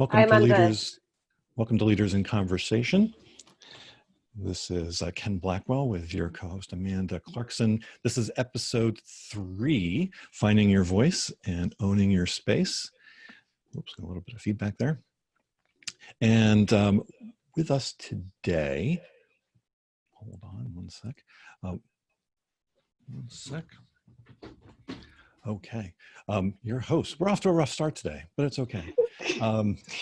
Welcome Hi, to Amanda. Leaders in Conversation. This is Ken Blackwell with your co-host Amanda Clarkson. This is episode 3, Finding Your Voice and Owning Your Space. Oops, got a little bit of feedback there. And with us today, hold on one sec. Okay, your host, we're off to a rough start today, but it's okay.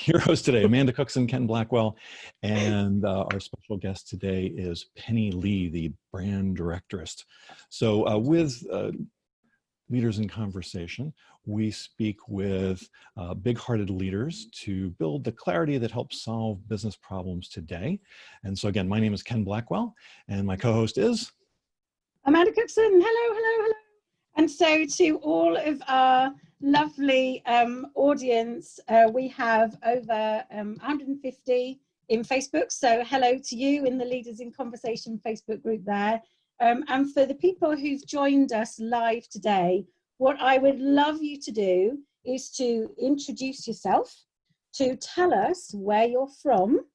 Your host today, Amanda Cookson, Ken Blackwell, and our special guest today is Penny Lee, the brand directorist. So with Leaders in Conversation, we speak with big-hearted leaders to build the clarity that helps solve business problems today. And so again, my name is Ken Blackwell, and my co-host is Amanda Cookson. Hello. And so to all of our lovely audience, we have over 150 in Facebook. So hello to you in the Leaders in Conversation Facebook group there. And for the people who've joined us live today, what I would love you to do is to introduce yourself, to tell us where you're from,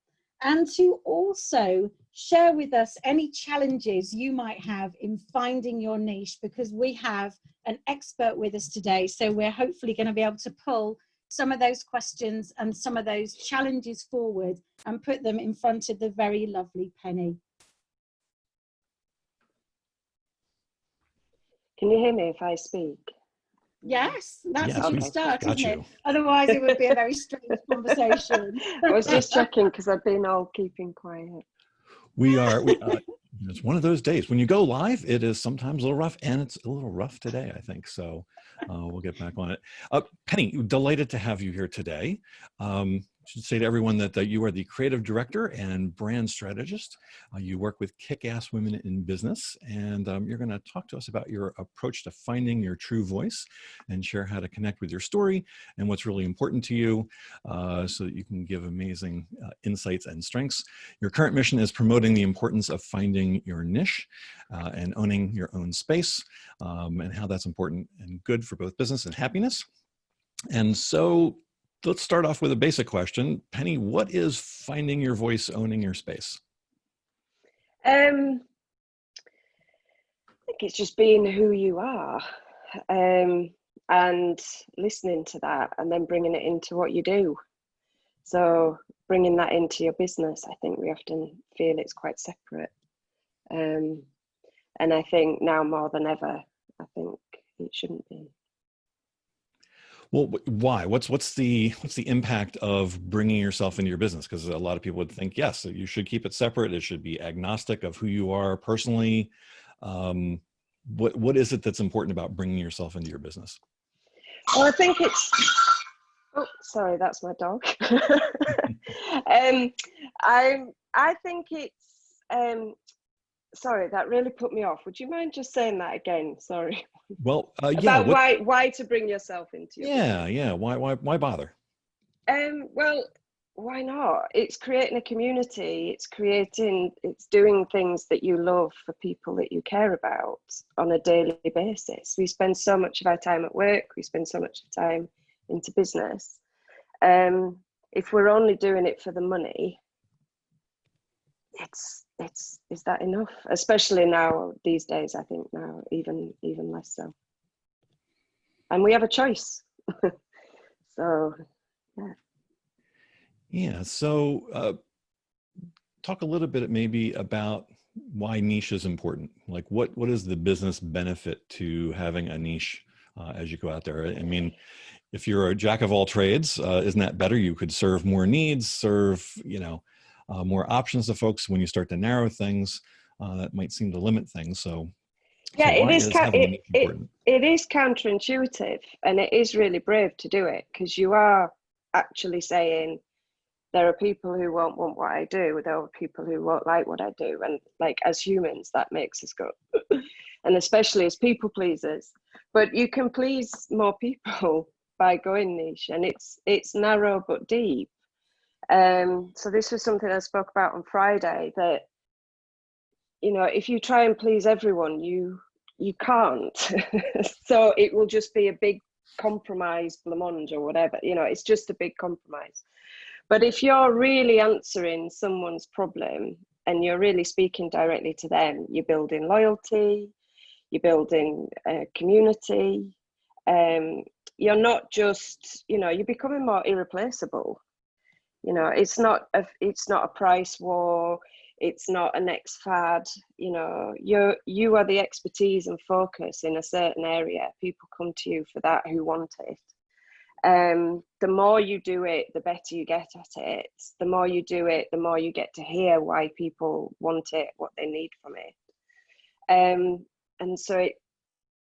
and to also share with us any challenges you might have in finding your niche, because we have an expert with us today. So we're hopefully going to be able to pull some of those questions and some of those challenges forward and put them in front of the very lovely Penny. Can you hear me if I speak? Yes, that's a good start, got isn't you. it? Otherwise it would be a very strange conversation. I was just checking because I've been all keeping quiet. It's one of those days when you go live, it is sometimes a little rough, and it's a little rough today, I think. So we'll get back on it. Penny, delighted to have you here today. I should say to everyone that you are the creative director and brand strategist. You work with kick-ass women in business, and you're going to talk to us about your approach to finding your true voice and share how to connect with your story and what's really important to you so that you can give amazing insights and strengths. Your current mission is promoting the importance of finding your niche and owning your own space and how that's important and good for both business and happiness. And so let's start off with a basic question. Penny, what is finding your voice, owning your space? I think it's just being who you are and listening to that and then bringing it into what you do. So bringing that into your business, I think we often feel it's quite separate. And I think now more than ever, I think it shouldn't be. Well, why? What's the impact of bringing yourself into your business? Because a lot of people would think, yes, you should keep it separate. It should be agnostic of who you are personally. What is it that's important about bringing yourself into your business? Well, I think it's. Oh, sorry, that's my dog. I think it's. Sorry, that really put me off. Would you mind just saying that again? Sorry. Well, about why to bring yourself into your business. Yeah. Why bother? Well, why not? It's creating a community. It's doing things that you love for people that you care about on a daily basis. We spend so much of our time at work. We spend so much of time into business. If we're only doing it for the money, is that enough? Especially now, these days, I think now even less so. And we have a choice. So, yeah. Yeah. So, talk a little bit maybe about why niche is important. Like, what is the business benefit to having a niche as you go out there? I mean, if you're a jack of all trades, isn't that better? You could serve more needs, serve more options to folks. When you start to narrow things, that might seem to limit things. So yeah, it is counterintuitive, and it is really brave to do it, because you are actually saying there are people who won't want what I do, there are people who won't like what I do, and like as humans that makes us go and especially as people pleasers. But you can please more people by going niche, and it's narrow but deep. So this was something I spoke about on Friday, that if you try and please everyone, you can't. So it will just be a big compromise, blancmange or whatever. It's just a big compromise. But if you're really answering someone's problem and you're really speaking directly to them, you're building loyalty, you're building a community. You're not just, you're becoming more irreplaceable. It's not a price war. It's not a next fad. You are the expertise and focus in a certain area. People come to you for that who want it. The more you do it, the better you get at it. The more you do it, the more you get to hear why people want it, what they need from it. And so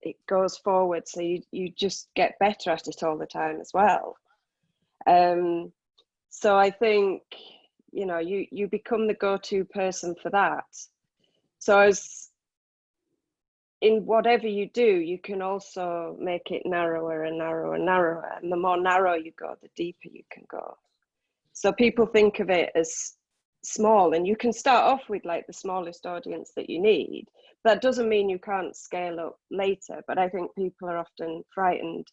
it goes forward. So you just get better at it all the time as well. So I think, you become the go-to person for that. So as in whatever you do, you can also make it narrower and narrower and narrower. And the more narrow you go, the deeper you can go. So people think of it as small, and you can start off with like the smallest audience that you need. That doesn't mean you can't scale up later, but I think people are often frightened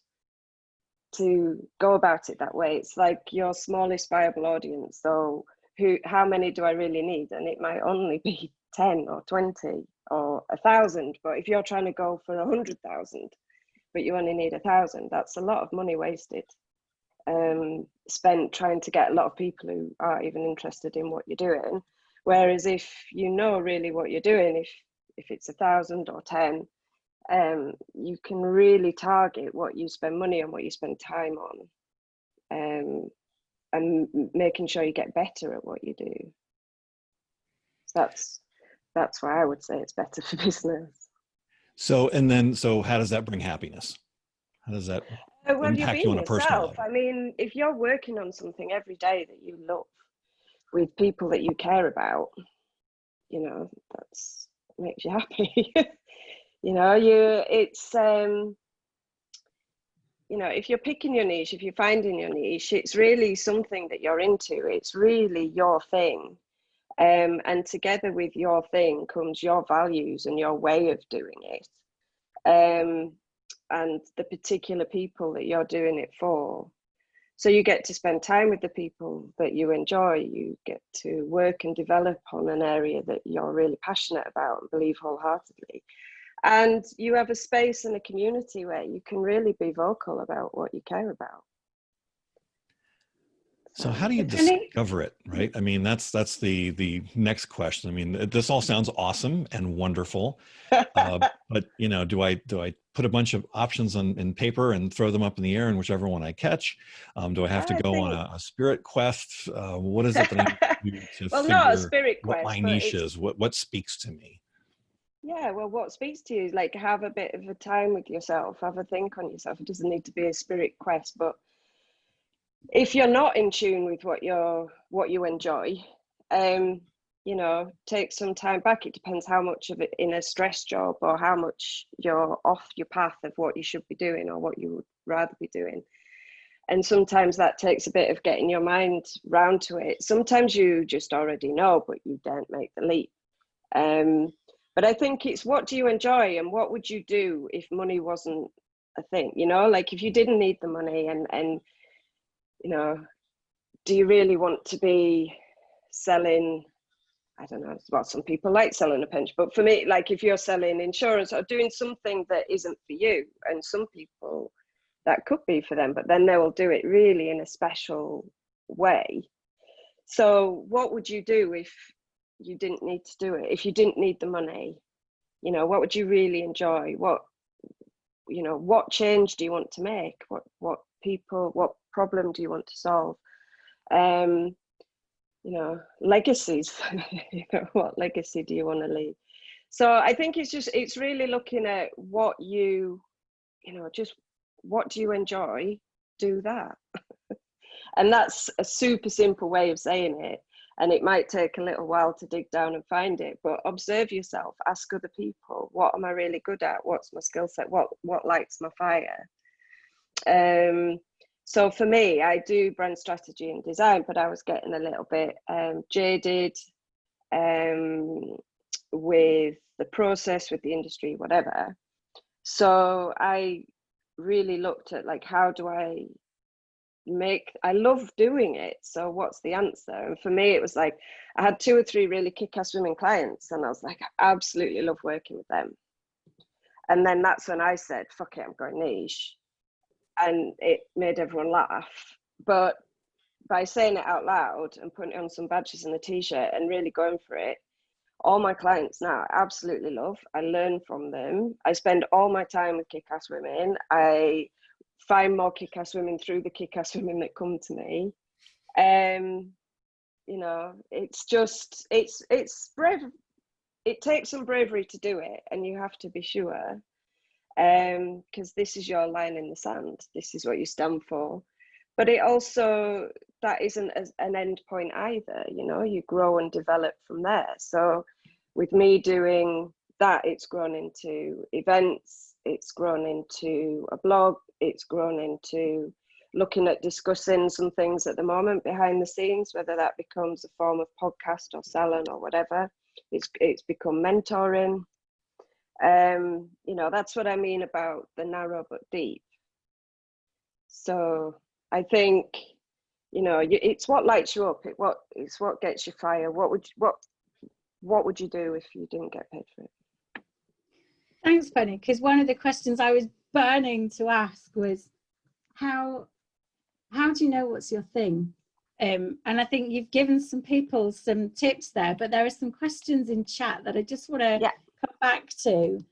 to go about it that way. It's like your smallest viable audience. So how many do I really need? And it might only be 10 or 20 or 1,000. But if you're trying to go for 100,000, but you only need 1,000, that's a lot of money wasted. Spent trying to get a lot of people who aren't even interested in what you're doing. Whereas if you know really what you're doing, if it's 1,000 or 10, you can really target what you spend money on, what you spend time on, and making sure you get better at what you do. So that's why I would say it's better for business. So how does that bring happiness? How does that impact you on a personal level? I mean, if you're working on something every day that you love with people that you care about, that's makes you happy. If you're picking your niche, if you're finding your niche, it's really something that you're into. It's really your thing. And together with your thing comes your values and your way of doing it. And the particular people that you're doing it for. So you get to spend time with the people that you enjoy. You get to work and develop on an area that you're really passionate about and believe wholeheartedly. And you have a space and a community where you can really be vocal about what you care about. So how do you discover it, right? I mean, that's the next question. I mean, this all sounds awesome and wonderful, but do I put a bunch of options in paper and throw them up in the air, and whichever one I catch? Do I have to go on a spirit quest? What is it that I need to do to not a figure spirit what quest, my niche is? What speaks to me? Yeah, well, what speaks to you is like have a bit of a time with yourself, have a think on yourself. It doesn't need to be a spirit quest, but if you're not in tune with what you enjoy, take some time back. It depends how much of it in a stress job or how much you're off your path of what you should be doing or what you would rather be doing. And sometimes that takes a bit of getting your mind round to it. Sometimes you just already know, but you don't make the leap. But I think it's what do you enjoy and what would you do if money wasn't a thing? Like if you didn't need the money and do you really want to be selling, I don't know, well, some people like selling a pension, but for me, like if you're selling insurance or doing something that isn't for you, and some people that could be for them, but then they will do it really in a special way. So what would you do if you didn't need to do it? If you didn't need the money, what would you really enjoy? What change do you want to make? What problem do you want to solve? Legacies. What legacy do you want to leave? So I think it's really looking at what just what do you enjoy? Do that. And that's a super simple way of saying it. And it might take a little while to dig down and find it, but observe yourself, ask other people, what am I really good at? What's my skill set? What lights my fire? So for me, I do brand strategy and design, but I was getting a little bit jaded with the process, with the industry, whatever. So I really looked at like, how do I I love doing it. So what's the answer? And for me, it was like, I had 2 or 3 really kick-ass women clients, and I was like, I absolutely love working with them. And then that's when I said, fuck it, I'm going niche. And it made everyone laugh. But by saying it out loud and putting it on some badges and a t-shirt and really going for it, all my clients now I absolutely love. I learn from them. I spend all my time with kick-ass women. I find more kick-ass women through the kick-ass women that come to me. You know, it's just, it's brave. It takes some bravery to do it, and you have to be sure, because this is your line in the sand. This is what you stand for. But it also, that isn't an end point either, you know, you grow and develop from there. So with me doing that, it's grown into events, it's grown into a blog, it's grown into looking at discussing some things at the moment behind the scenes, whether that becomes a form of podcast or selling or whatever. It's become mentoring. You know, that's what I mean about the narrow but deep. So I think, you know, it's what lights you up. It's what gets you fire. What would you do if you didn't get paid for it? Thanks, Penny. Because one of the questions I was burning to ask was, how do you know what's your thing? And I think you've given some people some tips there, but there are some questions in chat that I just want to come back to,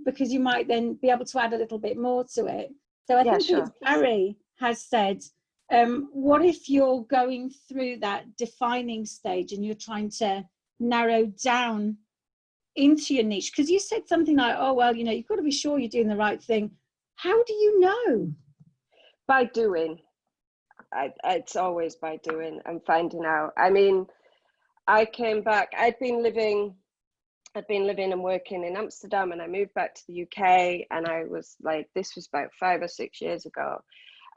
because you might then be able to add a little bit more to it. So I think it's Barry has said, what if you're going through that defining stage and you're trying to narrow down into your niche? Because you said something like, oh, well, you know, you've got to be sure you're doing the right thing. How do you know? By doing. It's always by doing and finding out. I mean, I came back, I'd been living and working in Amsterdam, and I moved back to the UK, and I was like, this was about 5 or 6 years ago.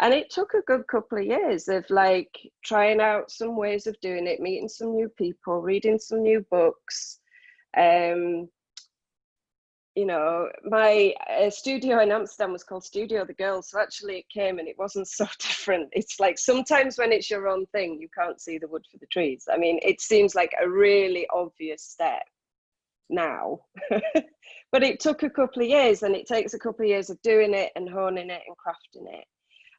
And it took a good couple of years of like trying out some ways of doing it, meeting some new people, reading some new books. You know, my studio in Amsterdam was called Studio the Girls. So actually it came and it wasn't so different. It's like sometimes when it's your own thing, you can't see the wood for the trees. I mean, it seems like a really obvious step now, but it took a couple of years, and it takes a couple of years of doing it and honing it and crafting it.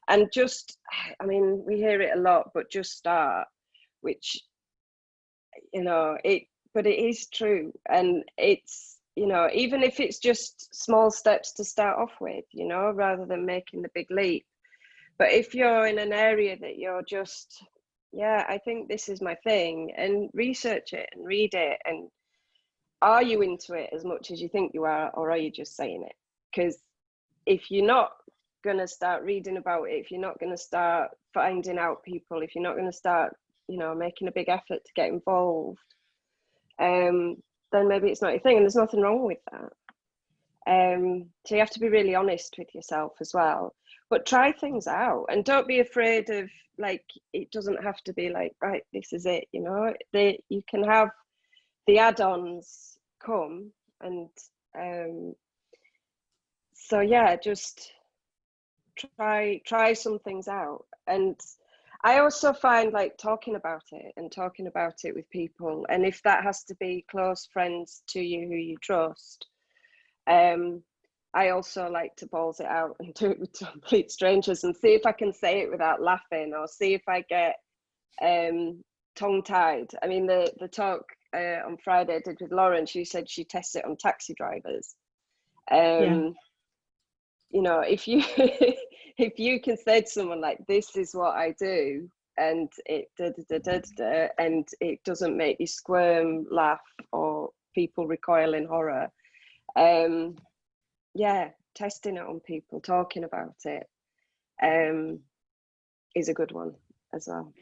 And just, I mean, we hear it a lot, but just start, which, you know, but it is true. And it's, you know, even if it's just small steps to start off with, you know, rather than making the big leap. But if you're in an area that you're just, yeah, I think this is my thing, and research it and read it. And are you into it as much as you think you are, or are you just saying it? Because if you're not going to start reading about it, if you're not going to start finding out people, if you're not going to start, you know, making a big effort to get involved, then maybe it's not your thing, and there's nothing wrong with that. So you have to be really honest with yourself as well, but try things out, and don't be afraid of, like, it doesn't have to be like, right, this is it, you know. You can have the add-ons come, and so yeah, just try some things out. And I also find, like, talking about it with people, and if that has to be close friends to you who you trust, I also like to balls it out and do it with complete strangers and see if I can say it without laughing, or see if I get tongue-tied. I mean, the talk on Friday I did with Lauren, she said she tests it on taxi drivers. You know, if you if you can say to someone like, this is what I do, and it and it doesn't make you squirm, laugh, or people recoil in horror, yeah, testing it on people, talking about it, is a good one as well.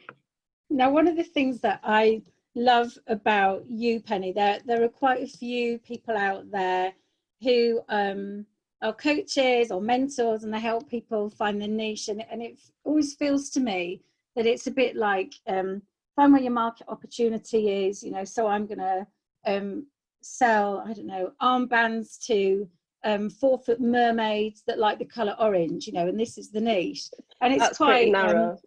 Now, one of the things that I love about you, Penny, there are quite a few people out there who are coaches or mentors, and they help people find their niche, and it always feels to me that it's a bit like, find where your market opportunity is, you know. So I'm gonna sell, I don't know, armbands to 4-foot mermaids that like the color orange, you know, and this is the niche, and it's That's pretty quite narrow.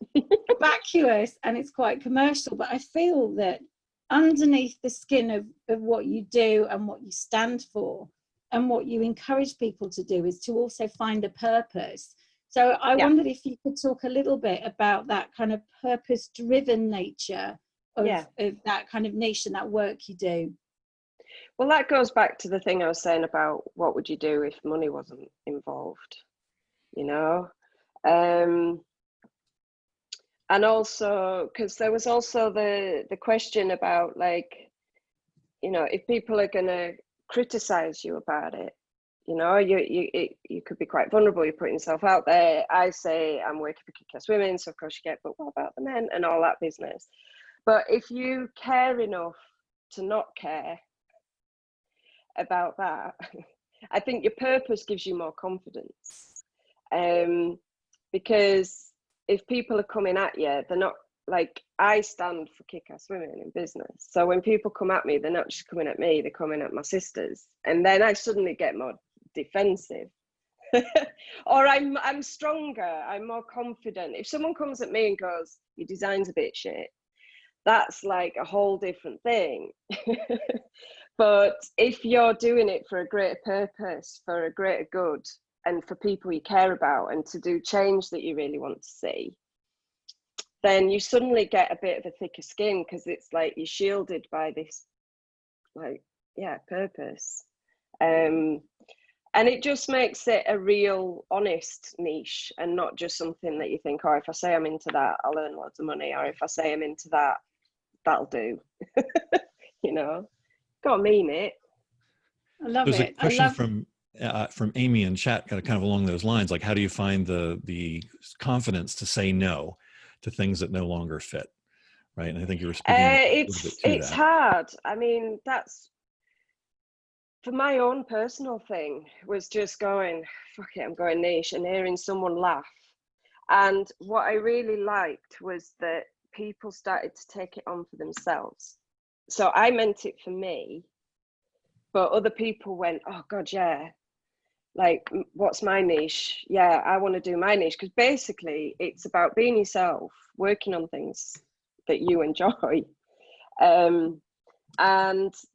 vacuous and it's quite commercial. But I feel that underneath the skin of what you do and what you stand for and what you encourage people to do is to also find a purpose. So I wondered if you could talk a little bit about that kind of purpose-driven nature of that kind of niche and that work you do. Well, that goes back to the thing I was saying about what would you do if money wasn't involved, you know? And also, because there was also the question about, like, you know, if people are going to criticize you about it, you know, you could be quite vulnerable. You're putting yourself out there. I say I'm working for kick-ass women, so of course you get, but what about the men and all that business? But if you care enough to not care about that, I think your purpose gives you more confidence. Because if people are coming at you, they're not, like, I stand for kick-ass women in business. So when people come at me, they're not just coming at me, they're coming at my sisters. And then I suddenly get more defensive. Or I'm stronger, I'm more confident. If someone comes at me and goes, your design's a bit shit, that's like a whole different thing. But if you're doing it for a greater purpose, for a greater good, and for people you care about, and to do change that you really want to see, then you suddenly get a bit of a thicker skin, because it's like you're shielded by this, like, purpose. And it just makes it a real honest niche, and not just something that you think, oh, if I say I'm into that, I'll earn loads of money, or if I say I'm into that, that'll do. You know, gotta mean it. I love There's it. a question from Amy in chat, kind of along those lines, like, how do you find the confidence to say no to things that no longer fit, right? And I think you were speaking a little bit to It's that. hard. I mean, that's, for my own personal thing, was just going, fuck it, I'm going niche, and hearing someone laugh. And what I really liked was that people started to take it on for themselves. So I meant it for me, but other people went, oh God, yeah, like, what's my niche? Yeah, I want to do my niche. Because basically it's about being yourself, working on things that you enjoy. And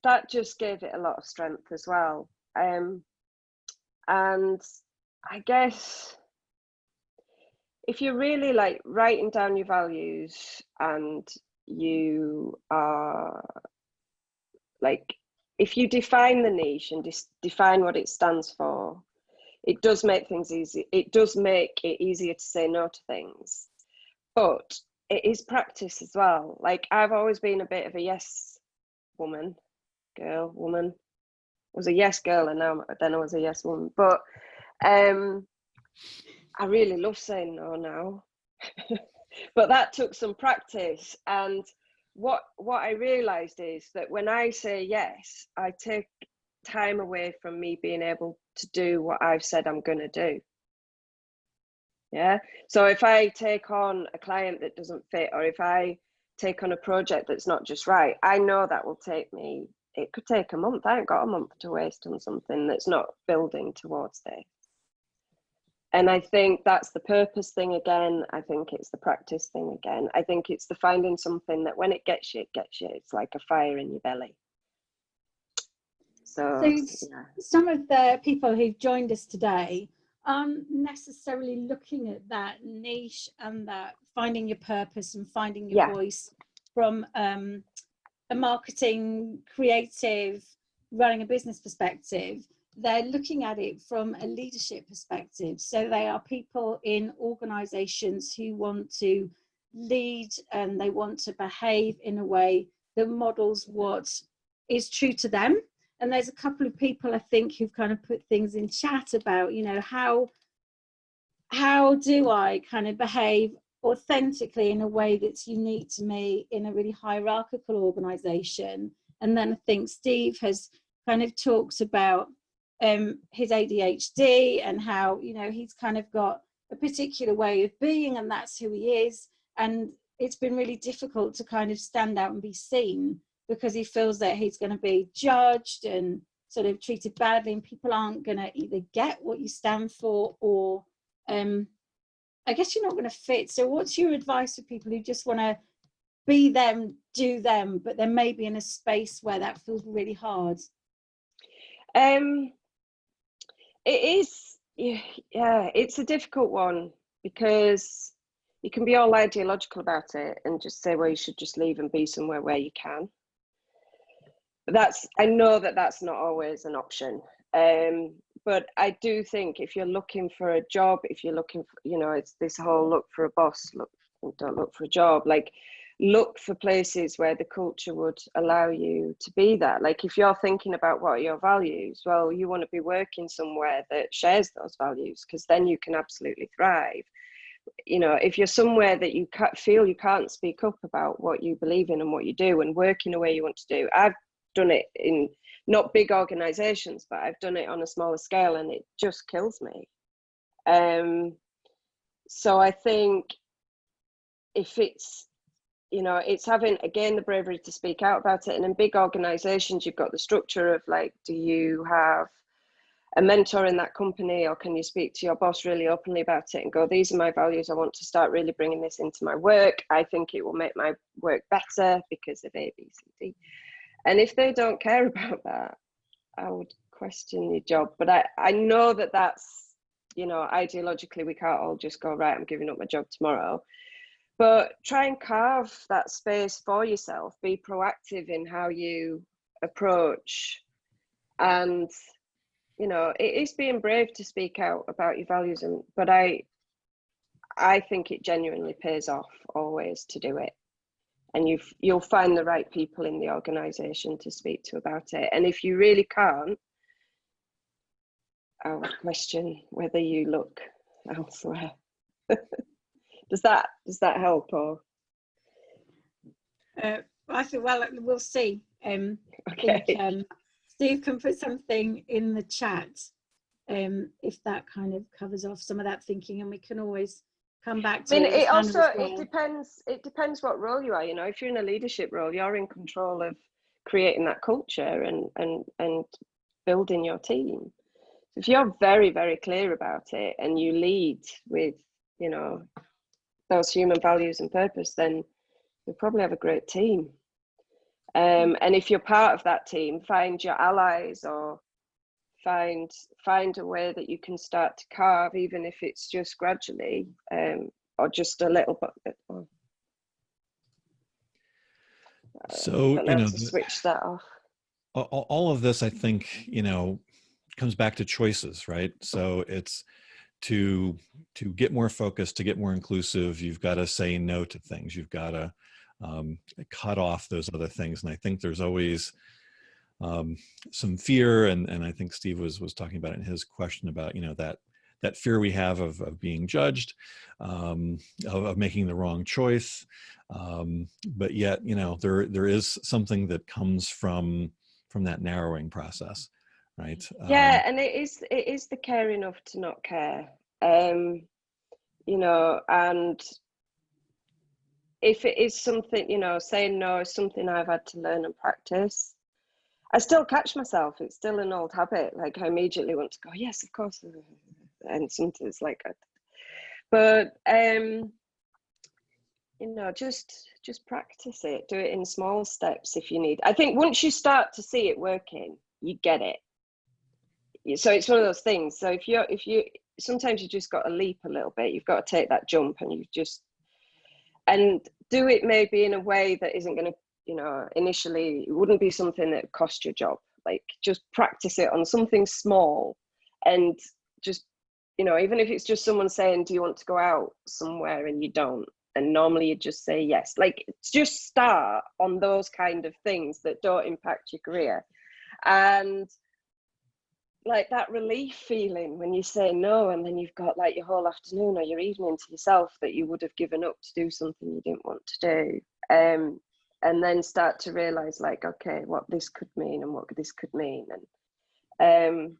that just gave it a lot of strength as well. And I guess if you're really, like, writing down your values, and you are, like, if you define the niche and define what it stands for, it does make things easy. It does make it easier to say no to things, but it is practice as well. Like, I've always been a bit of a yes woman. I was a yes girl, and then I was a yes woman. But I really love saying no now. But that took some practice. And what I realized is that when I say yes, I take time away from me being able to do what I've said I'm going to do. Yeah. So if I take on a client that doesn't fit, or if I take on a project that's not just right, I know that will take me, it could take a month. I ain't got a month to waste on something that's not building towards this. And I think that's the purpose thing again. I think it's the practice thing again. I think it's the finding something that when it gets you, it gets you. It's like a fire in your belly. So yeah. Some of the people who've joined us today aren't necessarily looking at that niche and that finding your purpose and finding your voice from a marketing, creative, running a business perspective. They're looking at it from a leadership perspective. So they are people in organizations who want to lead, and they want to behave in a way that models what is true to them. And there's a couple of people, I think, who've kind of put things in chat about, you know, how do I kind of behave authentically in a way that's unique to me in a really hierarchical organization. And then I think Steve has kind of talked about his ADHD and how, you know, he's kind of got a particular way of being, and that's who he is. And it's been really difficult to kind of stand out and be seen, because he feels that he's going to be judged and sort of treated badly, and people aren't going to either get what you stand for, or I guess you're not going to fit. So what's your advice for people who just want to be them, do them, but then maybe in a space where that feels really hard? It is, yeah, it's a difficult one, because you can be all ideological about it and just say, well, you should just leave and be somewhere where you can. But I know that that's not always an option. But I do think if you're looking for a job, if you're looking for, it's this whole look for a boss, don't look for a job, like look for places where the culture would allow you to be that. Like if you're thinking about what are your values, well, you want to be working somewhere that shares those values, because then you can absolutely thrive. If you're somewhere that you feel you can't speak up about what you believe in and what you do and work in a way you want to do. I've done it in not big organizations, but I've done it on a smaller scale, and it just kills me. So I think if it's, it's having, again, the bravery to speak out about it. And in big organizations, you've got the structure of like, do you have a mentor in that company, or can you speak to your boss really openly about it and go, these are my values, I want to start really bringing this into my work, I think it will make my work better because of A, B, C, D. And if they don't care about that, I would question your job. But I know that that's, ideologically, we can't all just go, right, I'm giving up my job tomorrow. But try and carve that space for yourself. Be proactive in how you approach. And, it is being brave to speak out about your values. But I think it genuinely pays off always to do it. And you'll find the right people in the organisation to speak to about it. And if you really can't, I would question whether you look elsewhere. Does that help? Or I think, well, we'll see. okay. I think, Steve can put something in the chat if that kind of covers off some of that thinking, and we can always come back to I mean, it. It depends what role you are. If you're in a leadership role, you're in control of creating that culture and building your team. If you're very, very clear about it and you lead with, those human values and purpose, then you'll probably have a great team. And if you're part of that team, find your allies, or find a way that you can start to carve, even if it's just gradually, or just a little bit. So, to switch that off. All of this, I think, comes back to choices, right? So it's to get more focused, to get more inclusive, you've got to say no to things. You've got to cut off those other things. And I think there's always some fear, and I think Steve was talking about it in his question about, that fear we have of being judged, of making the wrong choice. But yet, there is something that comes from that narrowing process, right? Yeah, and it is the care enough to not care. And if it is something, saying no is something I've had to learn and practice. I still catch myself. It's still an old habit. Like I immediately want to go, yes, of course. And sometimes like, but just practice it. Do it in small steps if you need. I think once you start to see it working, you get it. So it's one of those things. So if you sometimes you just got to leap a little bit. You've got to take that jump, and do it maybe in a way that isn't going to, initially it wouldn't be something that cost your job. Like just practice it on something small, and just, even if it's just someone saying, do you want to go out somewhere, and you don't, and normally you just say yes. Like just start on those kind of things that don't impact your career. And like that relief feeling when you say no, and then you've got like your whole afternoon or your evening to yourself that you would have given up to do something you didn't want to do. And then start to realize like, okay, what this could mean and what this could mean. And,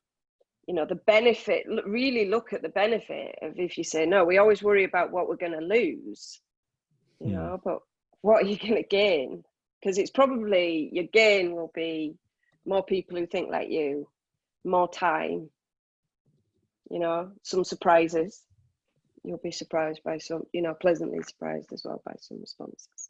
the benefit, really look at the benefit of if you say no. We always worry about what we're going to lose, but what are you going to gain? Because it's probably your gain will be more people who think like you, more time, you know, some surprises. You'll be surprised by some, you know, pleasantly surprised as well by some responses.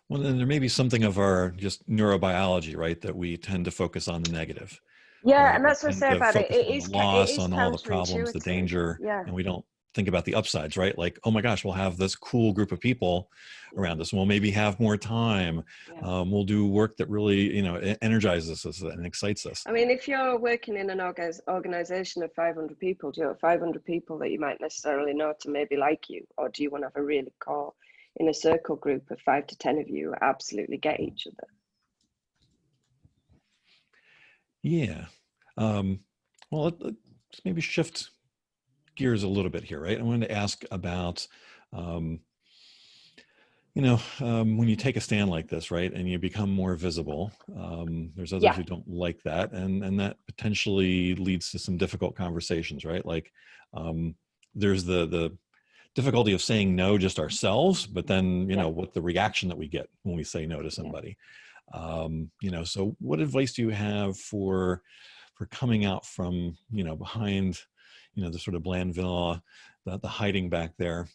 Well, then there may be something of our just neurobiology, right? That we tend to focus on the negative. Yeah, Right? and that's what I We say tend to about it. focus on the It loss, is on all the problems, the counterintuitive. danger, Yeah. and we don't think about the upsides, right? Like, oh my gosh, we'll have this cool group of people around us, and we'll maybe have more time. Yeah. We'll do work that really, you know, energizes us and excites us. I mean, if you're working in an organization of 500 people, do you have 500 people that you might necessarily know to maybe like you? Or do you want to have a really core, in a circle group of 5 to 10 of you who absolutely get each other? Yeah. Well, let's maybe shift gears a little bit here, right? I wanted to ask about, you know, when you take a stand like this, right, and you become more visible, there's others who don't like that, and that potentially leads to some difficult conversations, right? Like, there's the difficulty of saying no just ourselves, but then, you know, what the reaction that we get when we say no to somebody. You know, so what advice do you have for coming out from, you know, behind, you know, the sort of bland vanilla, the hiding back there,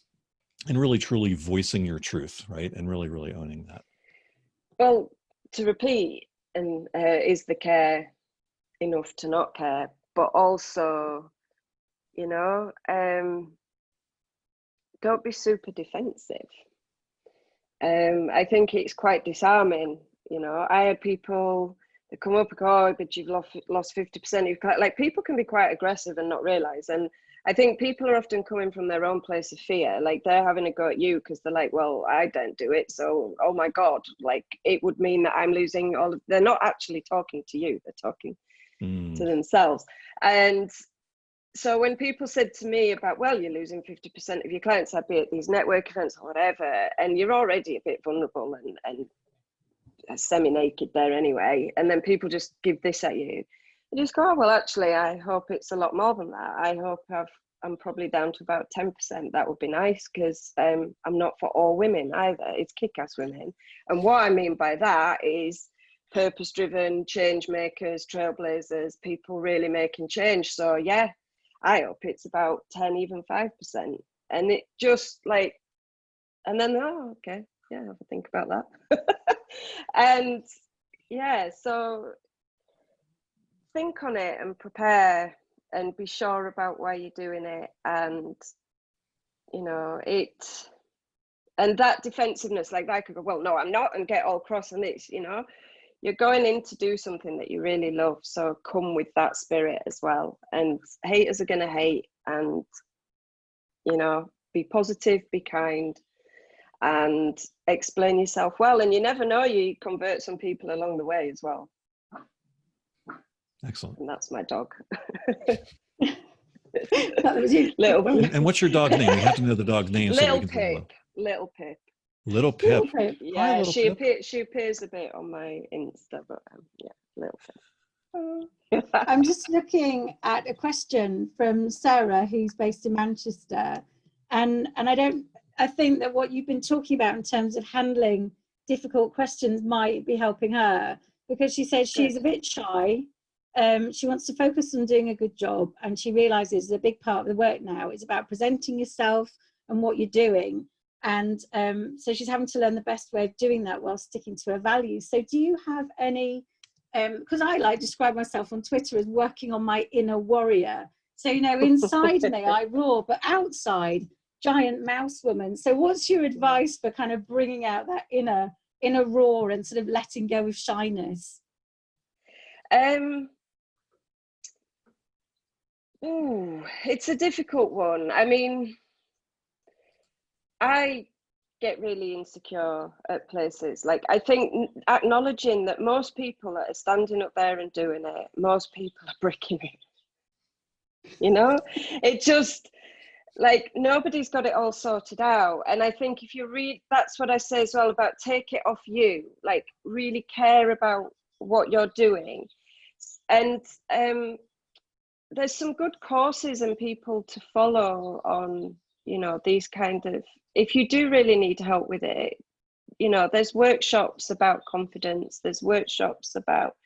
and really truly voicing your truth, right? And really owning that. Well, to repeat, and is the care enough to not care? But also, you know, don't be super defensive. I think it's quite disarming. You know, I had people that come up and go, oh, but you've lost 50%. Like, people can be quite aggressive and not realize. And I think people are often coming from their own place of fear. Like, they're having a go at you because they're like, well, I don't do it. So, oh my God, like, it would mean that I'm losing all of, they're not actually talking to you. They're talking to themselves. And so when people said to me about, well, you're losing 50% of your clients, I'd be at these network events or whatever, and you're already a bit vulnerable and semi-naked there anyway, and then people just give this at you, you just go, oh, well, actually, I hope it's a lot more than that. I hope I'm probably down to about 10%. That would be nice, because I'm not for all women either. It's kick-ass women. And what I mean by that is purpose-driven change makers, trailblazers, people really making change. So yeah, I hope it's about 10, even 5%. And it just like, and then, oh, okay, yeah, have a think about that. And yeah, so think on it and prepare and be sure about why you're doing it. And, you know, and that defensiveness, like I could go, well, no, I'm not, and get all cross on this, you know. You're going in to do something that you really love, so come with that spirit as well. And haters are going to hate, and, you know, be positive, be kind, and explain yourself well. And you never know, you convert some people along the way as well. Excellent. And that's my dog. That was you. Little And what's your dog's name? We have to know the dog's name. Little so Pip. Little Pip. Little Pip. Yeah, Hi, she Pip. appears a bit on my Insta, but yeah, Little Pip. I'm just looking at a question from Sarah, who's based in Manchester, and I think that what you've been talking about in terms of handling difficult questions might be helping her, because she says she's a bit shy. She wants to focus on doing a good job, and she realizes a big part of the work now is about presenting yourself and what you're doing. And so she's having to learn the best way of doing that while sticking to her values. So do you have any, because I like to describe myself on Twitter as working on my inner warrior. So, you know, inside me, I roar, but outside, giant mouse woman. So what's your advice for kind of bringing out that inner roar and sort of letting go of shyness? It's a difficult one. I mean, I get really insecure at places. Like, I think acknowledging that most people that are standing up there and doing it, most people are bricking it. You know, it just, like, nobody's got it all sorted out. And I think if you read, that's what I say as well about take it off you, like really care about what you're doing. And there's some good courses and people to follow on, you know, these kind of, if you do really need help with it, you know, there's workshops about confidence, there's workshops about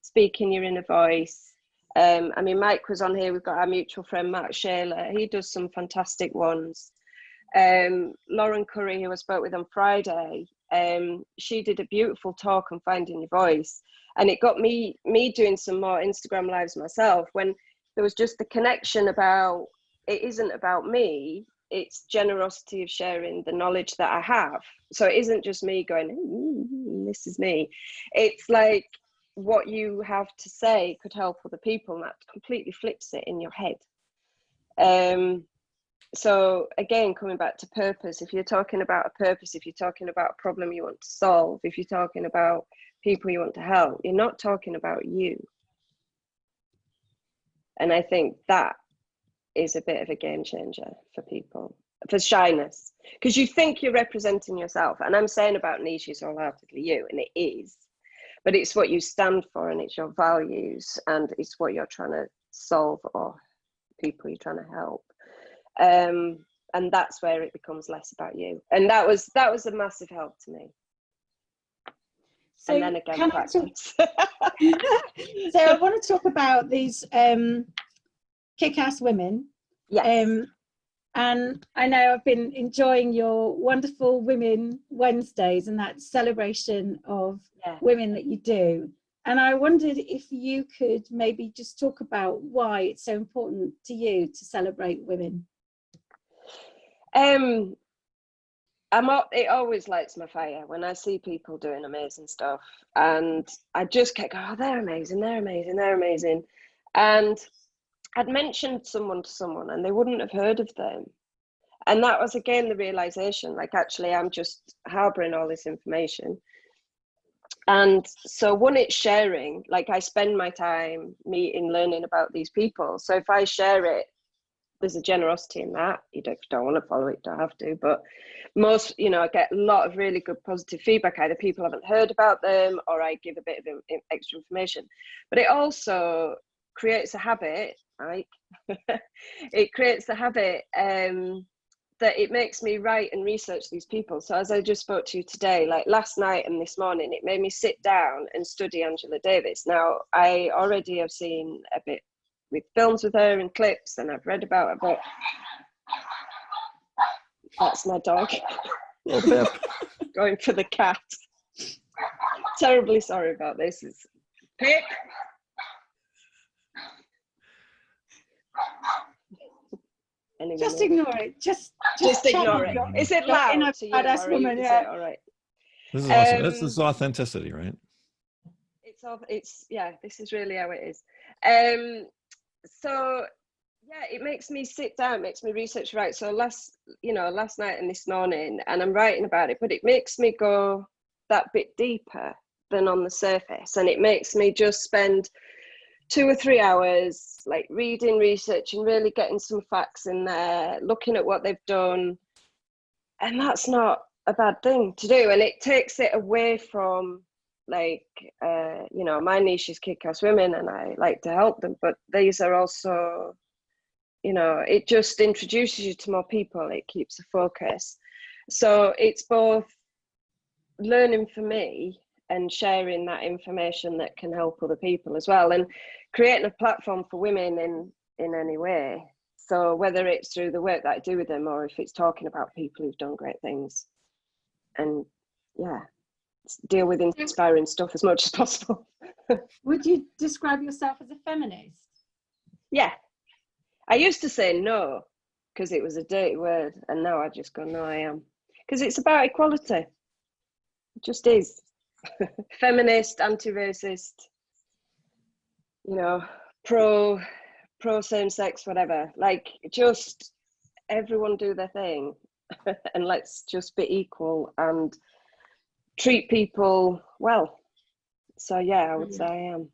speaking your inner voice. I mean, Mike was on here. We've got our mutual friend, Mark Shaler. He does some fantastic ones. Lauren Curry, who I spoke with on Friday, she did a beautiful talk on finding your voice. And it got me doing some more Instagram lives myself, when there was just the connection about, it isn't about me, it's generosity of sharing the knowledge that I have. So it isn't just me going, this is me. It's like what you have to say could help other people, and that completely flips it in your head. So again, coming back to purpose, if you're talking about a purpose, if you're talking about a problem you want to solve, if you're talking about people you want to help, you're not talking about you. And I think that is a bit of a game changer for people, for shyness, because you think you're representing yourself. And I'm saying about niche is wholeheartedly you, and it is, but it's what you stand for, and it's your values, and it's what you're trying to solve or people you're trying to help. And that's where it becomes less about you. And that was a massive help to me. So and then again, practice. So I want to talk about these kick-ass women. Yes. And I know I've been enjoying your wonderful Women Wednesdays and that celebration of women that you do. And I wondered if you could maybe just talk about why it's so important to you to celebrate women. It always lights my fire when I see people doing amazing stuff, and I just kept going, oh, they're amazing, they're amazing, they're amazing. And I'd mentioned someone to someone and they wouldn't have heard of them. And that was again the realization, like, actually I'm just harboring all this information. And so when it's sharing, like, I spend my time meeting, learning about these people. So if I share it, there's a generosity in that. You don't want to follow it, don't have to. But most, I get a lot of really good positive feedback. Either people haven't heard about them, or I give a bit of extra information. But it also creates a habit, right? It creates a habit that it makes me write and research these people. So as I just spoke to you today, like last night and this morning, it made me sit down and study Angela Davis. Now, I already have seen a bit with films with her and clips, and I've read about her, but that's my dog. Little Pip. Going for the cat. Terribly sorry about this. It's Pip. Anyway, just ignore it. Just ignore it. Is it loud to you? Woman, is it all right? This is awesome. This is authenticity, right? It's this is really how it is. So yeah, it makes me sit down, makes me research, right? So last night and this morning, and I'm writing about it, but it makes me go that bit deeper than on the surface, and it makes me just spend 2 or 3 hours like reading, researching, really getting some facts in there, looking at what they've done. And that's not a bad thing to do, and it takes it away from like my niche is kick-ass women and I like to help them, but these are also, it just introduces you to more people, it keeps the focus. So it's both learning for me and sharing that information that can help other people as well, and creating a platform for women in any way. So whether it's through the work that I do with them, or if it's talking about people who've done great things, and deal with inspiring stuff as much as possible. Would you describe yourself as a feminist? Yeah. I used to say no, because it was a dirty word, and now I just go, no, I am. Because it's about equality. It just is. Feminist, anti-racist, pro same-sex, whatever. Like, just everyone do their thing and let's just be equal and treat people well. So yeah, I would say I am.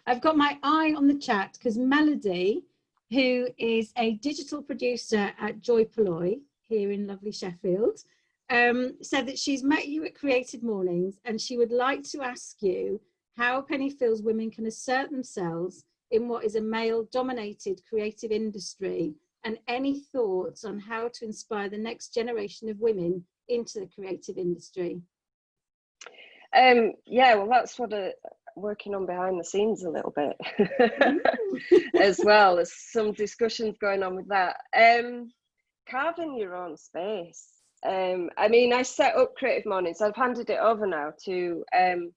I've got my eye on the chat because Melody, who is a digital producer at Joy Polloy here in lovely Sheffield, said that she's met you at Creative Mornings and she would like to ask you how Penny feels women can assert themselves in what is a male-dominated creative industry, and any thoughts on how to inspire the next generation of women into the creative industry. Well, that's what working on behind the scenes a little bit as well. There's some discussions going on with that. Carving your own space. I mean, I set up Creative Mornings. I've handed it over now to Leanne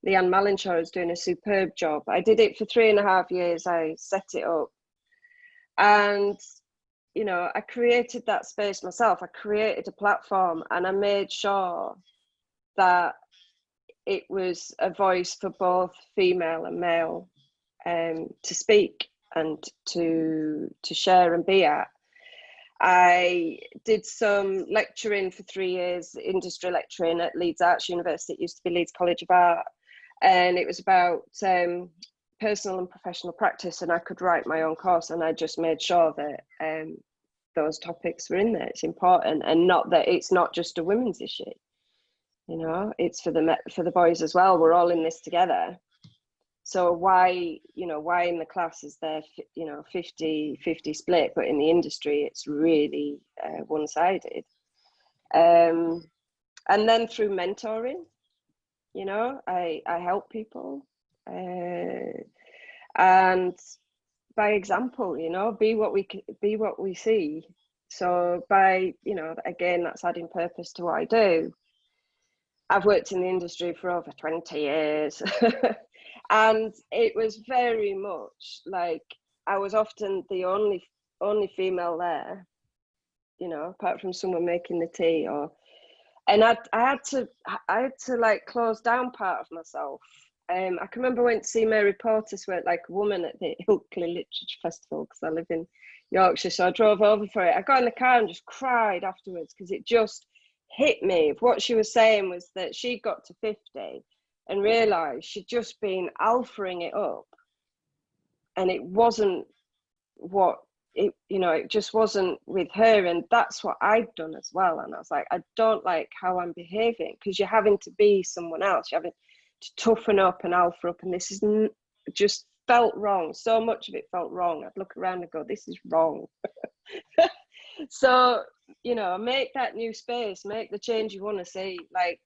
Malinshaw, who's doing a superb job. I did it for 3.5 years. I set it up, and you know, I created that space myself. I created a platform, and I made sure that it was a voice for both female and male to speak and to share and be at. I did some lecturing for 3 years, industry lecturing at Leeds Arts University. It used to be Leeds College of Art, and it was about personal and professional practice, and I could write my own course, and I just made sure that those topics were in there. It's important, and not that it's not just a women's issue. You know, it's for the boys as well. We're all in this together. So why in the class is there, 50-50 split, but in the industry it's really one-sided. And then through mentoring, you know, I help people, and by example, you know, be what we see. So by, you know, again, that's adding purpose to what I do. I've worked in the industry for over 20 years. And it was very much like I was often the only female there, you know, apart from someone making the tea, and I had to like close down part of myself. I can remember I went to see Mary Portis work like a woman at the Ilkley Literature Festival, because I live in Yorkshire, so I drove over for it. I got in the car and just cried afterwards, because it just hit me. What she was saying was that she got to 50 and realised she'd just been alphaing it up, and it wasn't what it, you know, it just wasn't with her, and that's what I'd done as well. And I was like, I don't like how I'm behaving, because you're having to be someone else, you're having to toughen up and alpha up, and this is just felt wrong. So much of it felt wrong. I'd look around and go, this is wrong. So, you know, make that new space, make the change you want to see, like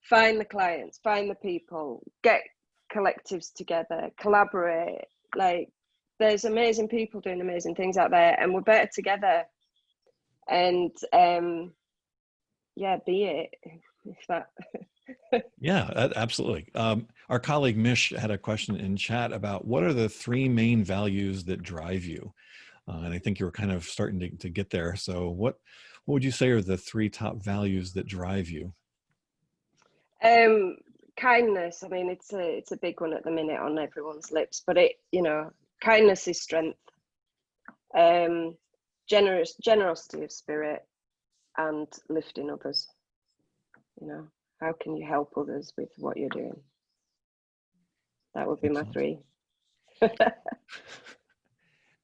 find the clients, find the people, get collectives together, collaborate. Like, there's amazing people doing amazing things out there, and we're better together. And yeah, be it. If that. Yeah, absolutely. Our colleague Mish had a question in chat about what are the 3 main values that drive you? And I think you were kind of starting to get there. So what would you say are the 3 top values that drive you? Kindness. I mean, it's a big one at the minute on everyone's lips, but it, you know, kindness is strength. Generosity of spirit, and lifting others. You know, how can you help others with what you're doing? That would be my 3.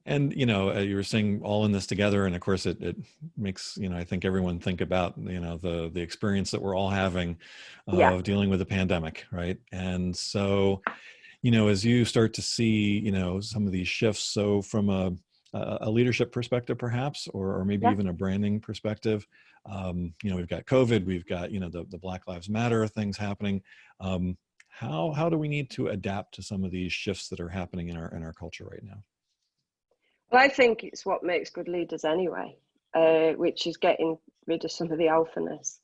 And, you know, you were saying all in this together, and of course it makes, you know, I think everyone think about, you know, the experience that we're all having of dealing with the pandemic, right? And so, you know, as you start to see, you know, some of these shifts, so from a leadership perspective, perhaps, or maybe even a branding perspective, you know, we've got COVID, we've got, you know, the Black Lives Matter things happening. How do we need to adapt to some of these shifts that are happening in our culture right now? Well, I think it's what makes good leaders anyway, which is getting rid of some of the alphaness,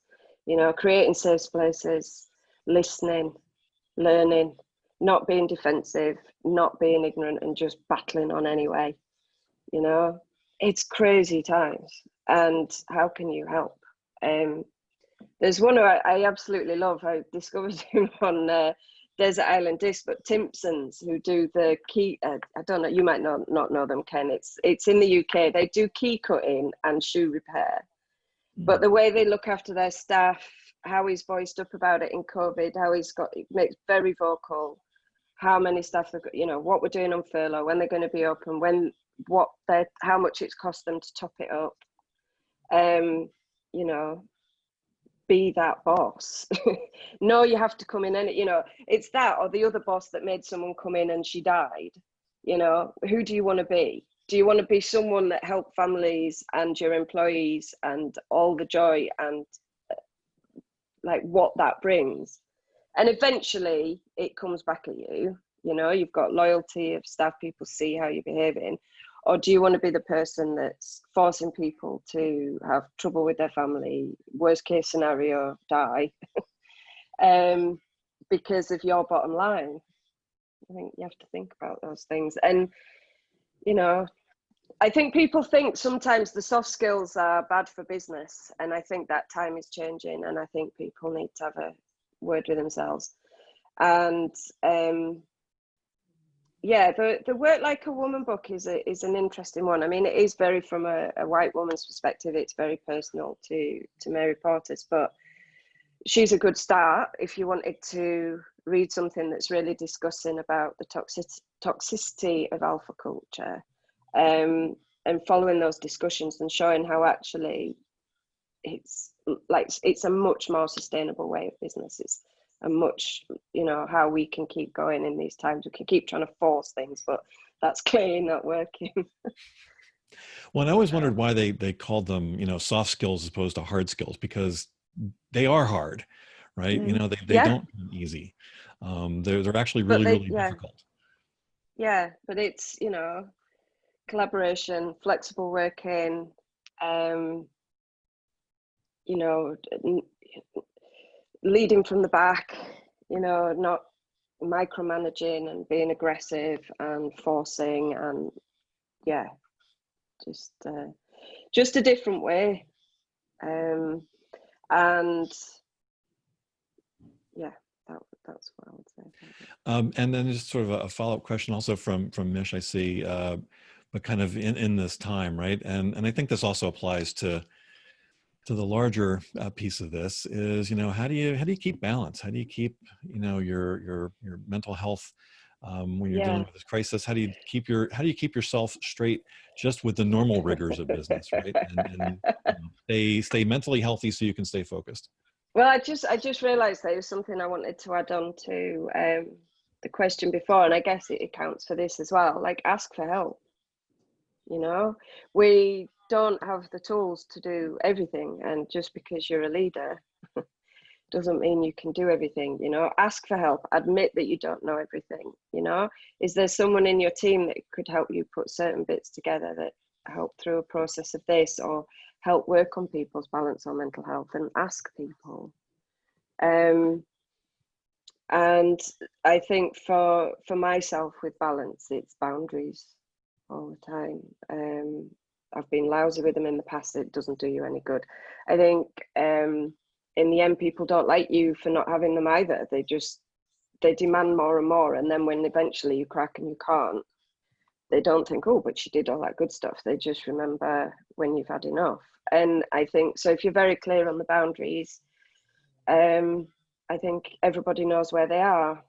you know, creating safe places, listening, learning, not being defensive, not being ignorant, and just battling on anyway. You know, it's crazy times, and how can you help? There's one who I absolutely love. I discovered him on Desert Island Disc, but Timpsons, who do the key, I don't know, you might not know them, Ken. It's in the UK. They do key cutting and shoe repair. But the way they look after their staff, how he's voiced up about it in COVID, how he makes very vocal, how many staff they've got, you know, what we're doing on furlough, when they're going to be open, how much it's cost them to top it up. You know, be that boss. No, you have to come in, and you know, it's that or the other boss that made someone come in and she died. You know, who do you want to be? Do you want to be someone that helped families and your employees and all the joy and like what that brings, And eventually it comes back at you. You know, you've got loyalty of staff, people see how you're behaving. Or do you want to be the person that's forcing people to have trouble with their family, worst case scenario, die, because of your bottom line? I think you have to think about those things. And, you know, I think people think sometimes the soft skills are bad for business. And I think that time is changing. And I think people need to have a word with themselves. And yeah, the Work Like a Woman book is an interesting one. I mean, it is very, from a white woman's perspective, it's very personal to Mary Portas, but she's a good start if you wanted to read something that's really discussing about the toxicity of alpha culture, and following those discussions and showing how actually it's a much more sustainable way of business. It's a much, you know, how we can keep going in these times. We can keep trying to force things, but that's clearly not working. Well, and I always wondered why they called them, you know, soft skills as opposed to hard skills, because they are hard, right? You know, they don't come easy. They're actually really difficult. Yeah, but it's, you know, collaboration, flexible working, you know, leading from the back, you know, not micromanaging and being aggressive and forcing, and yeah, just a different way. And yeah, that's what I would say. And then just sort of a follow-up question also from Mish, I see, but kind of in this time, right? And I think this also applies to the larger piece of this is, you know, how do you keep balance? How do you keep, you know, your mental health when you're dealing with this crisis? How do you keep yourself straight just with the normal rigors of business, right? And you know, stay mentally healthy so you can stay focused. Well, I just realized there was something I wanted to add on to the question before, and I guess it accounts for this as well. Like, ask for help. You know, we don't have the tools to do everything, and just because you're a leader doesn't mean you can do everything. You know, ask for help, admit that you don't know everything. You know, is there someone in your team that could help you put certain bits together that help through a process of this, or help work on people's balance or mental health? And ask people. And I think for myself with balance, it's boundaries all the time. I've been lousy with them in the past. It doesn't do you any good. I think in the end, people don't like you for not having them either. They demand more and more, and then when eventually you crack and you can't, they don't think, oh, but she did all that good stuff. They just remember when you've had enough. And I think so if you're very clear on the boundaries, I think everybody knows where they are.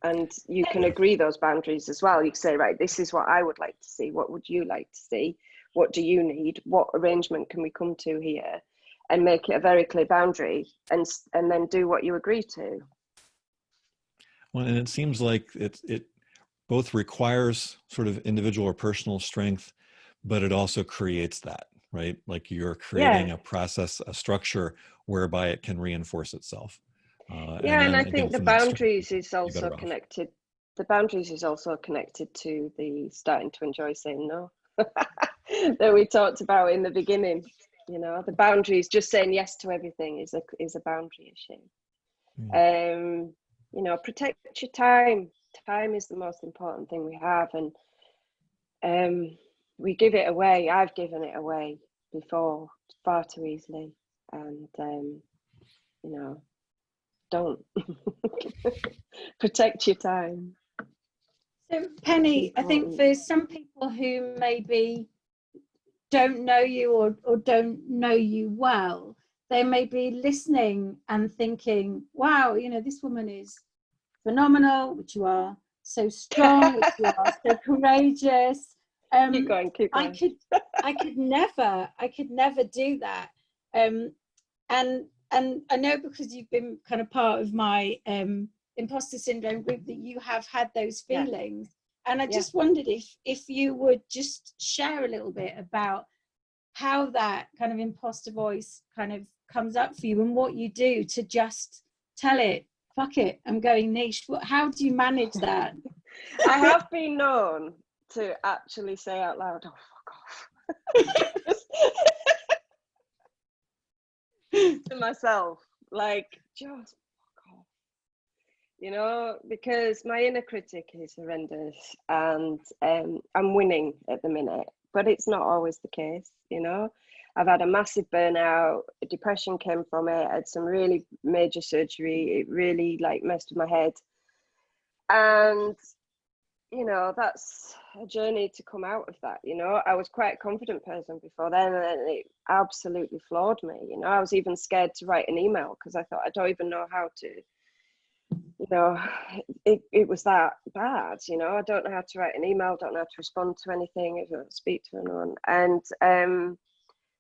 And you can agree those boundaries as well. You can say, right, this is what I would like to see. What would you like to see? What do you need? What arrangement can we come to here? And make it a very clear boundary, and then do what you agree to. Well, and it seems like it both requires sort of individual or personal strength, but it also creates that, right? Like you're creating a process, a structure whereby it can reinforce itself. And I think the boundaries is also connected. The boundaries is also connected to the starting to enjoy saying no that we talked about in the beginning. You know, the boundaries, just saying yes to everything is a boundary issue. You know, protect your time. Time is the most important thing we have, and we give it away. I've given it away before far too easily, and you know, don't protect your time. So Penny, I think for some people who maybe don't know you or don't know you well, they may be listening and thinking, wow, you know, this woman is phenomenal, which you are, so strong, which you are, so courageous. Keep going. I could never do that. And I know, because you've been kind of part of my imposter syndrome group, that you have had those feelings. And I just wondered if you would just share a little bit about how that kind of imposter voice kind of comes up for you, and what you do to just tell it, fuck it, I'm going niche. How do you manage that? I have been known to actually say out loud, oh, fuck off. To myself, like, just fuck off. You know, because my inner critic is horrendous, and I'm winning at the minute, but it's not always the case, you know. I've had a massive burnout, depression came from it, I had some really major surgery, it really like messed with my head. And, you know, that's a journey to come out of that, you know. I was quite a confident person before then, and it absolutely floored me, you know. I was even scared to write an email because I thought, I don't even know how to, you know, it was that bad, you know. I don't know how to write an email, don't know how to respond to anything, I don't speak to anyone. And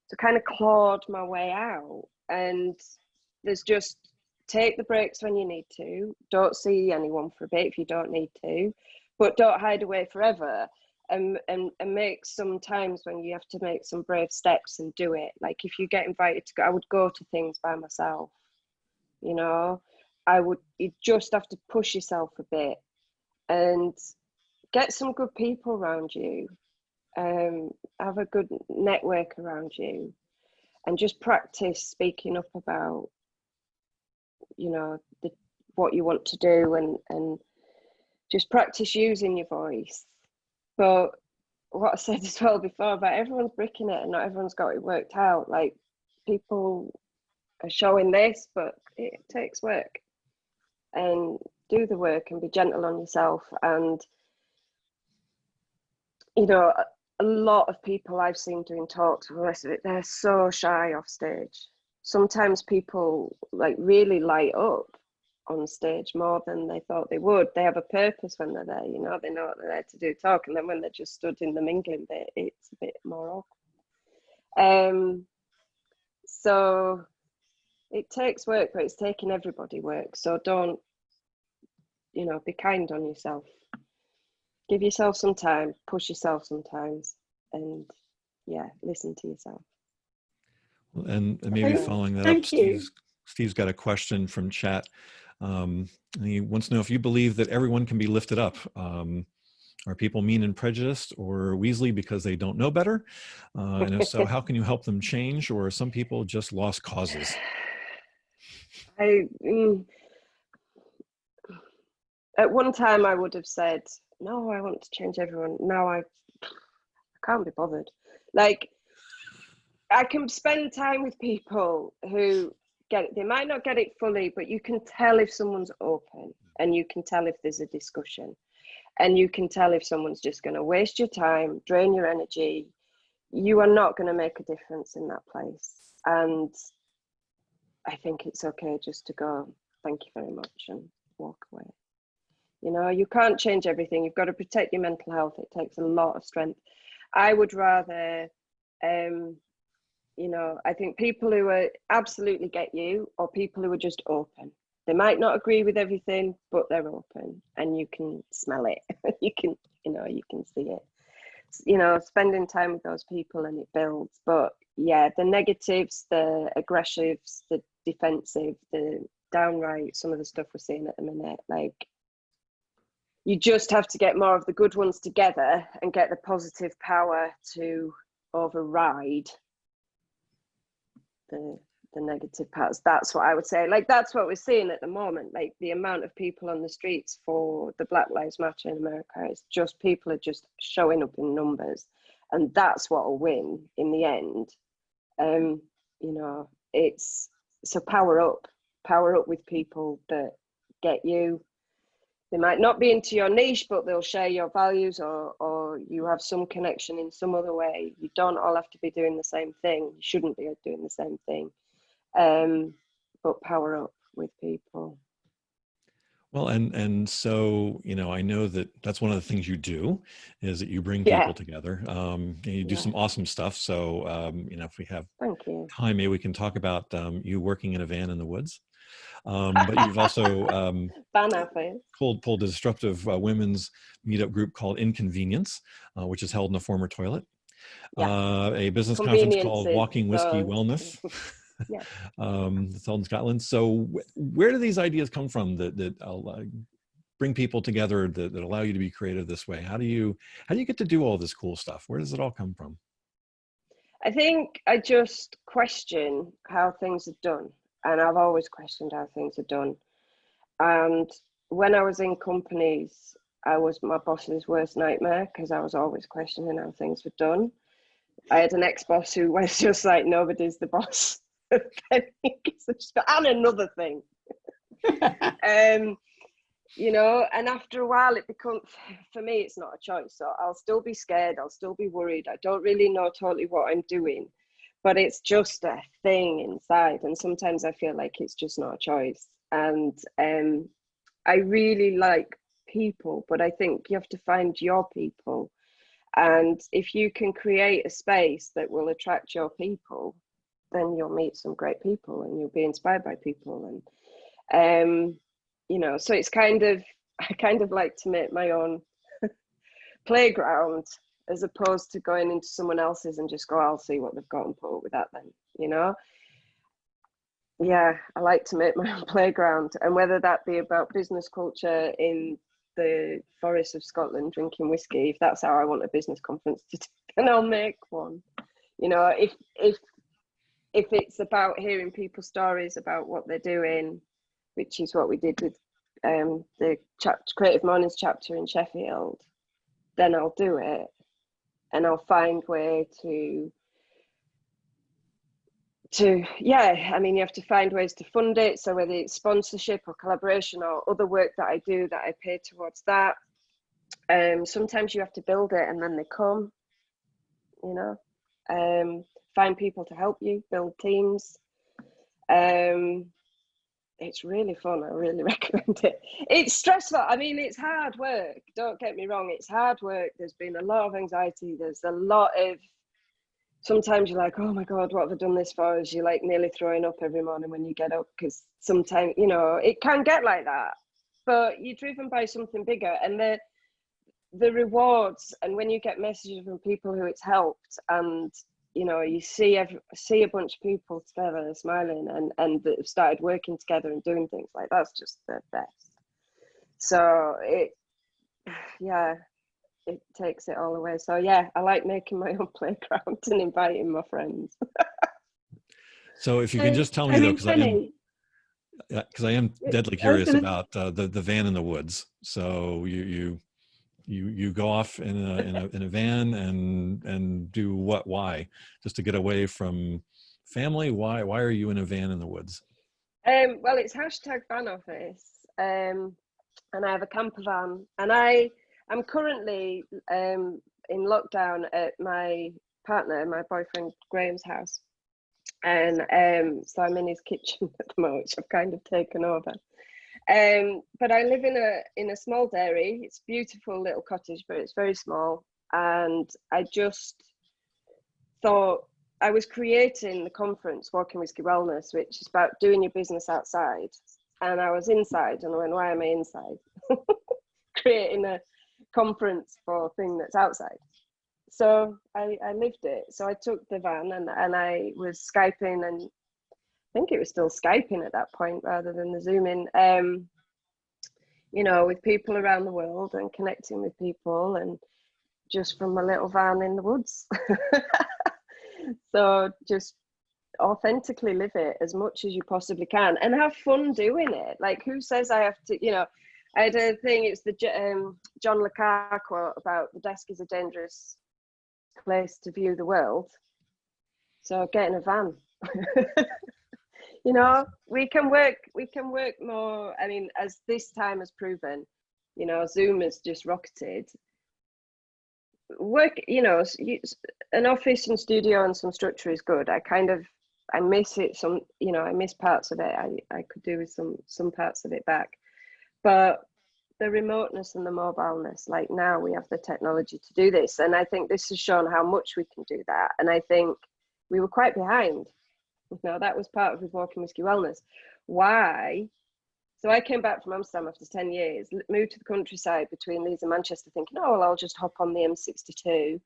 so kind of clawed my way out. And there's just take the breaks when you need to, don't see anyone for a bit if you don't need to, but don't hide away forever, and make some times when you have to make some brave steps and do it. Like if you get invited to go, I would go to things by myself, you know. You just have to push yourself a bit and get some good people around you, have a good network around you, and just practice speaking up about, you know, what you want to do, and just practice using your voice. But what I said as well before about everyone's bricking it and not everyone's got it worked out. Like people are showing this, but it takes work, and do the work and be gentle on yourself. And, you know, a lot of people I've seen doing talks and the rest of it, they're so shy off stage. Sometimes people like really light up on stage more than they thought they would. They have a purpose when they're there, you know, they know what they're there to do, talk, and then when they're just stood in the mingling bit, it's a bit more awkward. So it takes work, but it's taking everybody work. So don't, you know, be kind on yourself. Give yourself some time, push yourself sometimes, and yeah, listen to yourself. And maybe following that Thank up, you. Steve's got a question from chat. And he wants to know if you believe that everyone can be lifted up. Are people mean and prejudiced or Weasley because they don't know better? And if so, how can you help them change? Or are some people just lost causes? At one time I would have said, no, I want to change everyone. Now I can't be bothered. Like, I can spend time with people who get it. They might not get it fully, but you can tell if someone's open, and you can tell if there's a discussion, and you can tell if someone's just going to waste your time, drain your energy. You are not going to make a difference in that place. And I think it's okay just to go, thank you very much, and walk away. You know, you can't change everything. You've got to protect your mental health. It takes a lot of strength. I would rather, you know, I think people who are absolutely get you, or people who are just open. They might not agree with everything, but they're open, and you can smell it. You can, you know, you can see it. You know, spending time with those people, and it builds. But yeah, the negatives, the aggressives, the defensive, the downright, some of the stuff we're seeing at the minute, like, you just have to get more of the good ones together and get the positive power to override the negative parts. That's what I would say. Like, that's what we're seeing at the moment. Like, the amount of people on the streets for the Black Lives Matter in America is just, people are just showing up in numbers, and that's what will win in the end. You know, it's, so power up with people that get you. They might not be into your niche, but they'll share your values, or you have some connection in some other way. You don't all have to be doing the same thing. You shouldn't be doing the same thing. But power up with people. Well, and so, you know, I know that that's one of the things you do, is that you bring people together. And you do some awesome stuff. So, you know, if we have time, maybe we can talk about you working in a van in the woods. But you've also pulled a disruptive women's meetup group called Inconvenience, which is held in a former toilet. A business conference called Walking Whiskey Wellness. Yeah. It's held in Scotland. So where do these ideas come from that bring people together, that allow you to be creative this way? How do you get to do all this cool stuff? Where does it all come from? I think I just question how things are done, and I've always questioned how things are done. And when I was in companies, I was my boss's worst nightmare because I was always questioning how things were done. I had an ex-boss who was just like, nobody's the boss. And another thing. You know, and after a while it becomes, for me, it's not a choice. So I'll still be scared, I'll still be worried. I don't really know totally what I'm doing, but it's just a thing inside. And sometimes I feel like it's just not a choice. And I really like people, but I think you have to find your people. And if you can create a space that will attract your people, then you'll meet some great people and you'll be inspired by people. And you know, so it's kind of, I kind of like to make my own playground as opposed to going into someone else's and just go, I'll see what they've got and put up with that then, you know? Yeah, I like to make my own playground, and whether that be about business culture in the forests of Scotland drinking whiskey, if that's how I want a business conference to do, then I'll make one. You know, if it's about hearing people's stories about what they're doing, which is what we did with the Creative Mornings chapter in Sheffield, then I'll do it, and I'll find way to yeah, I mean, you have to find ways to fund it. So whether it's sponsorship or collaboration or other work that I do that I pay towards that, sometimes you have to build it and then they come, you know. Find people to help you, build teams. It's really fun. I really recommend it. It's stressful. I mean, it's hard work. Don't get me wrong. It's hard work. There's been a lot of anxiety. There's a lot of, sometimes you're like, oh my God, what have I done this for? As you're like nearly throwing up every morning when you get up, because sometimes, you know, it can get like that. But you're driven by something bigger, and the rewards, and when you get messages from people who it's helped, and you know, you see a bunch of people together smiling and that have started working together and doing things, like that's just the best. So it takes it all away. So yeah, I like making my own playground and inviting my friends. So if you can just tell me, though, because I am deadly curious about the van in the woods. So you go off in a van and do what? Why? Just to get away from family? Why are you in a van in the woods? Well, it's #van office, and I have a camper van, and I'm currently in lockdown at my boyfriend Graham's house, and so I'm in his kitchen at the moment, which I've kind of taken over. But I live in a small dairy. It's a beautiful little cottage, but it's very small. And I just thought, I was creating the conference, Walking Whiskey Wellness, which is about doing your business outside. And I was inside, and I went, why am I inside? Creating a conference for a thing that's outside. So I lived it. So I took the van and I was Skyping, and I think it was still Skyping at that point rather than the Zooming, you know, with people around the world and connecting with people, and just from my little van in the woods. So just authentically live it as much as you possibly can and have fun doing it. Like, who says I have to, you know, I had a thing, it's the John Le Carre quote about the desk is a dangerous place to view the world. So get in a van. You know, we can work more. I mean, as this time has proven, you know, Zoom has just rocketed. Work, you know, an office and studio and some structure is good. I miss it. You know, I miss parts of it. I could do with some parts of it back. But the remoteness and the mobileness, like now we have the technology to do this. And I think this has shown how much we can do that. And I think we were quite behind. Now that was part of his Walking Whiskey Wellness. Why? So I came back from Amsterdam after 10 years, moved to the countryside between Leeds and Manchester, thinking, oh, well, I'll just hop on the M62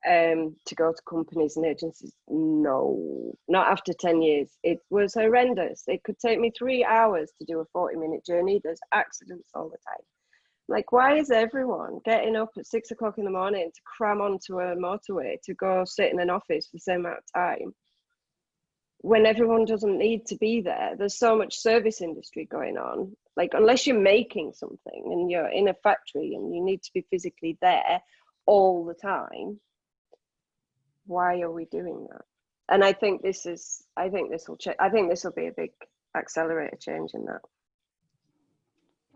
to go to companies and agencies. No, not after 10 years. It was horrendous. It could take me 3 hours to do a 40-minute journey. There's accidents all the time. Like, why is everyone getting up at 6 o'clock in the morning to cram onto a motorway to go sit in an office for the same amount of time when everyone doesn't need to be there? There's so much service industry going on. Like, unless you're making something and you're in a factory and you need to be physically there all the time, why are we doing that? And I think this will change. I think this will be a big accelerator change in that.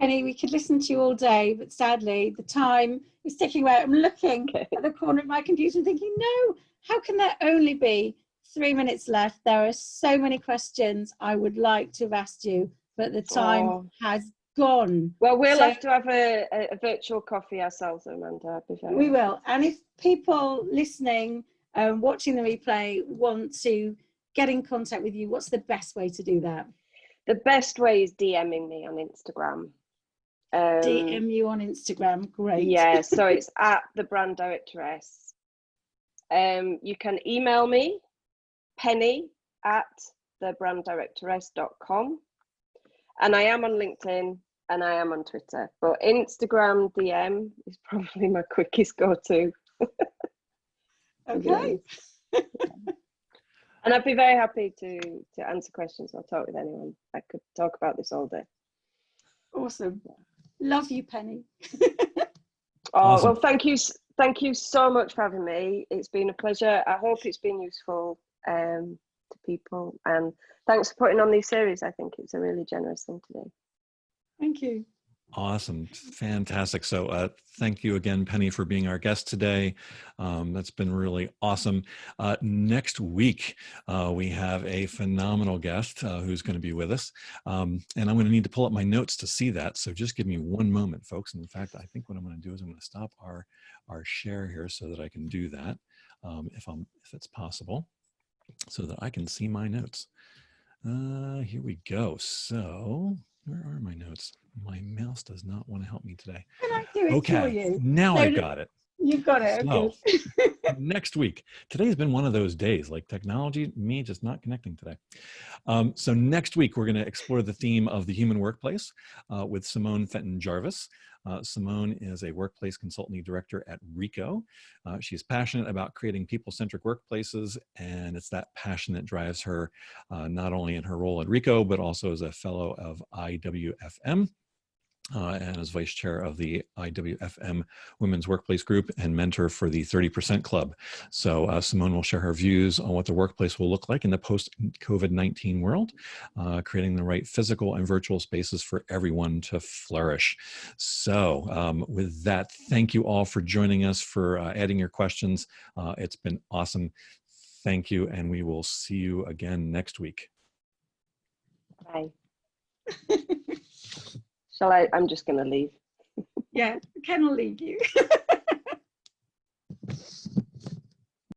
Penny, we could listen to you all day, but sadly the time is ticking away. I'm looking at the corner of my computer and thinking, no, how can there only be 3 minutes left? There are so many questions I would like to have asked you, but the time has gone. Well, we'll have to have a virtual coffee ourselves, Amanda. We will. And if people listening, watching the replay, want to get in contact with you, what's the best way to do that? The best way is DMing me on Instagram. DM you on Instagram. Great. Yeah, so it's at the brand directoress. You can email me, Penny at thebranddirectoress.com. And I am on LinkedIn and I am on Twitter, but Instagram DM is probably my quickest go-to. Okay. And I'd be very happy to answer questions or talk with anyone. I could talk about this all day. Awesome. Love you, Penny. Awesome. Well, thank you so much for having me. It's been a pleasure. I hope it's been useful to people, and thanks for putting on these series. I think it's a really generous thing to do. Thank you. Awesome. Fantastic. So thank you again, Penny, for being our guest today. That's been really awesome. Next week, we have a phenomenal guest who's going to be with us. And I'm going to need to pull up my notes to see that. So just give me one moment, folks. And in fact, I think what I'm going to do is I'm going to stop our share here so that I can do that, if it's possible, so that I can see my notes. Here we go. So where are my notes? My mouse does not want to help me today. Can I do it for you? Now I got it. You've got it. So, okay. next week, today's been one of those days, like technology, me just not connecting today. So next week, we're going to explore the theme of the human workplace with Simone Fenton Jarvis. Simone is a workplace consulting director at Ricoh. She's passionate about creating people-centric workplaces, and it's that passion that drives her not only in her role at Ricoh, but also as a fellow of IWFM. And as vice chair of the IWFM Women's Workplace Group and mentor for the 30% Club. So Simone will share her views on what the workplace will look like in the post-COVID-19 world, creating the right physical and virtual spaces for everyone to flourish. So with that, thank you all for joining us, for adding your questions. It's been awesome. Thank you, and we will see you again next week. Bye. I'm just going to leave. Yeah, Ken will leave you.